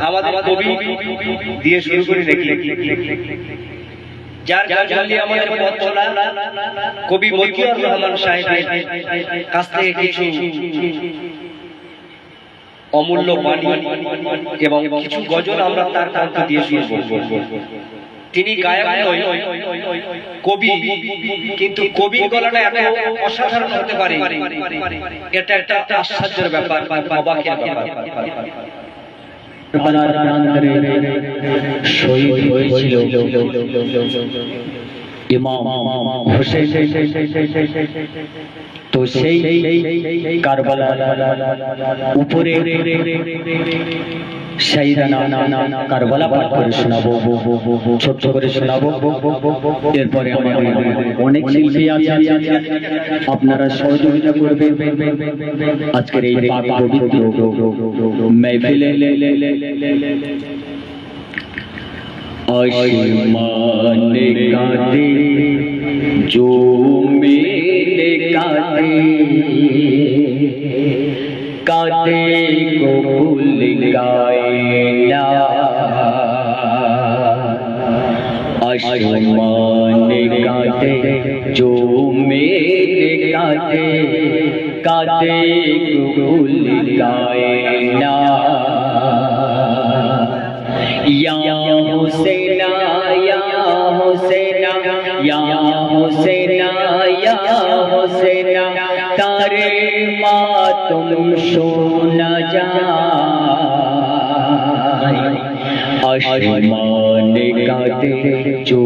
আমাদের কবি দিয়ে শুরু করি নাকি? যার গজল আমাদের পথ চলা কবি মতিউর রহমান সাহেবের কাছ থেকে কিছু অমূল্য বাণী এবং কিছু গজল আমরা তার কণ্ঠ দিয়ে শুনবো। তিনি গায়ক নয়, কবি, কিন্তু কবির গলাটা এত অসাধারণ হতে পারে, এটা একটা আশ্চর্যের ব্যাপার, অবাকের ব্যাপার। শহীদ হয়েছিল ইমাম হোসেন, তো সেই কারবালার উপরে শাহিদানা কারবালা পাঠ করে শোনাবো, ছোট্ট করে শোনাবো। এরপরে আমাদের অনেক শিল্পী আছে, আপনারা সহযোগিতা করবেন আজকের এই পাক পবিত্র মাহফিলে। आसमाने काटे जो मेरे काटे, काटे को भूल गाएला। आसमाने काटे जो मेरे काटे, काटे को भूल गाएला। या हुसैना या हुसैना या हुसैना या हुसैना, तारे मातम सोना जाए। आसमान काटे जो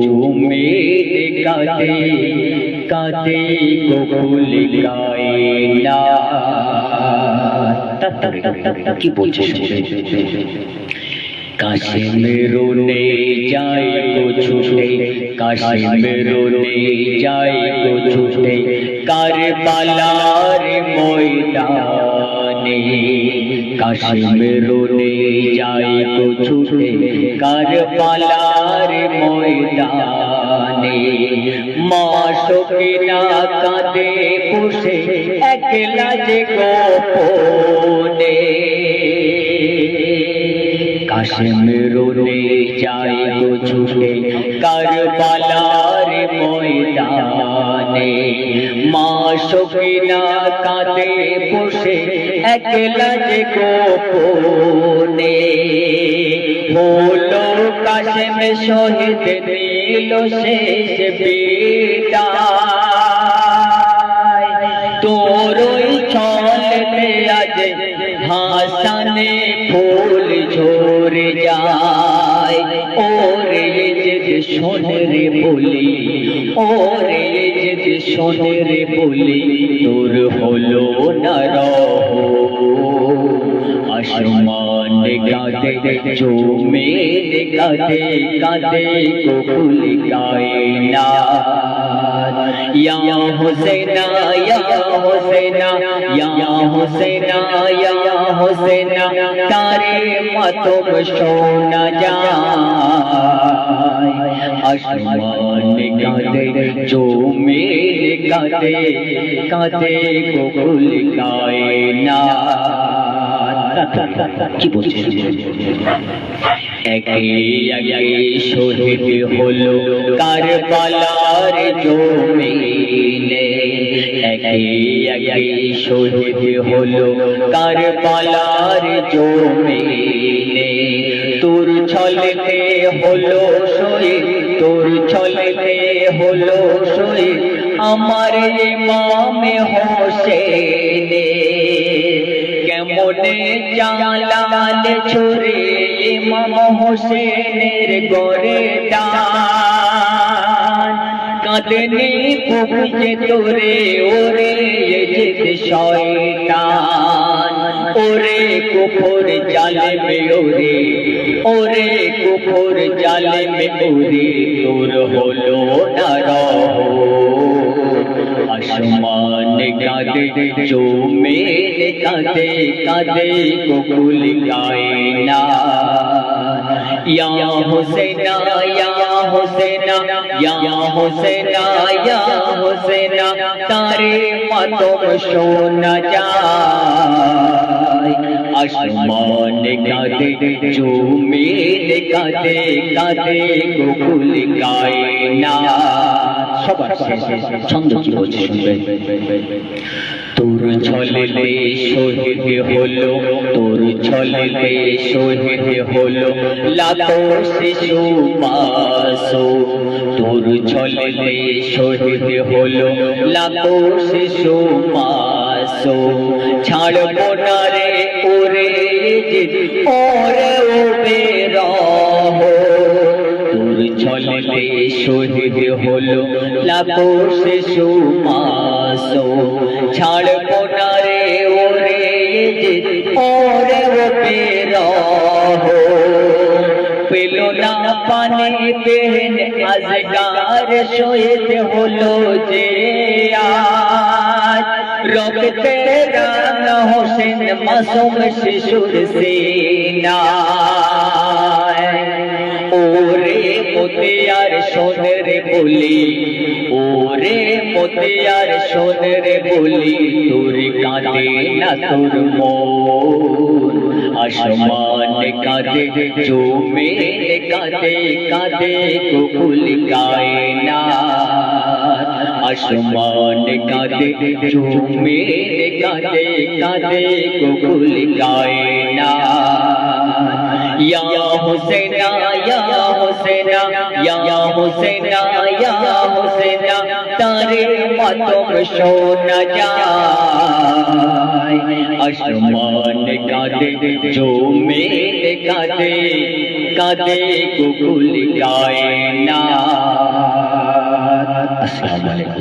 मेरे काटे, काटे को भूल गाएला। কি বলছে? काशी में रोने जाए को छूटे, काशी में रोने जाए को छूटे, करबलार मैदाने। काशी में रोने जाए को छूटे, करबलार मैदाने। माशुकिना कांदे पुषे एकला जे गोपने। काशी में रोने जाए को छूटे, करबलार मैदाने। माशुकिना कांदे पुषे एकला जे गोपने। হলো কাশেম শহীদ দিল শেষ বিদায়, তোরই ছলতে আজ হাসানে ফুল ঝরে যায়। ওরে যে শোনে রে বলি, ওরে যে শোনে রে বলি, তোর হলো না রহ। आसमान काटे जो मेरे काटे, काटे को भूल गाएला। या हुसैना या हुसैना या हुसैना या हुसैना, तारे मातम सोना जाए। आसमान काटे जो मेरे काटे, काटे को भूल गाएला। কি বলছে? একে একে শহীদ হলো কারবালার জমিনে, একে একে শহীদ হলো কারবালার জমিনে। তোর ছলতে হলো শহীদ, তোর ছলতে হলো শহীদ আমার ইমাম হোসেনে। কেমনে জালাল ছুরে ইমাম হোসেনের গরে টান, কাঁদনে বুকে তোরে ওরে জিদ শয়তান। ওরে কুফর জালেমে ওরে, ওরে কুফর জালেমে ওরে, তোর হলো না রহ। आसमान काटे जो मेरे काटे, काटे को भूल गाएला। या हुसैना या हुसैना या हुसैना या हुसैना, तारे मातम सोना जाए। আসমান কাঁদে জমিন কাঁদে কাঁদে গোকুল কায়নাত সবার শেষে ছন্দ কি বলছে শুনবেন তোর ছলেতে শহীদ হলো তোর ছলেতে শহীদ হলো লাখো শিশু মাসুম তোর ছলেতে শহীদ হলো লাখো শিশু মাসুম ছাড়বো না রে ওরে ওরে ও বেরহ তোর ছলেতে শহীদ হলো লাখো শিশু মাসুম ছাড়বো না রে ওরে ওরে ও বেরহ পেল না পানি বেহেন আজগার শহীদ হলো যে আজ রক্তে রাঙা হোসেন মাসুম শিশুর সিনায় ওরে মতিয়ার সোনের বলি ওরে মতিয়ার সোনের বলি তোর কাঁদে না তোর মন আসমান কাঁদে জমিন কাঁদে কাঁদে গোকুল কায়নাত আসমান কাঁদে জমিন কাঁদে কাঁদে গোকুল কায়নাত ইয়া হুসেনা ইয়া হুসেনা ইয়া হুসেনা ইয়া হুসেনা তারে মাতম শোনা যায় আসমান কাঁদে জমিন কাঁদে কাঁদে গোকুল কায়নাত। আসসালামু আলাইকুম।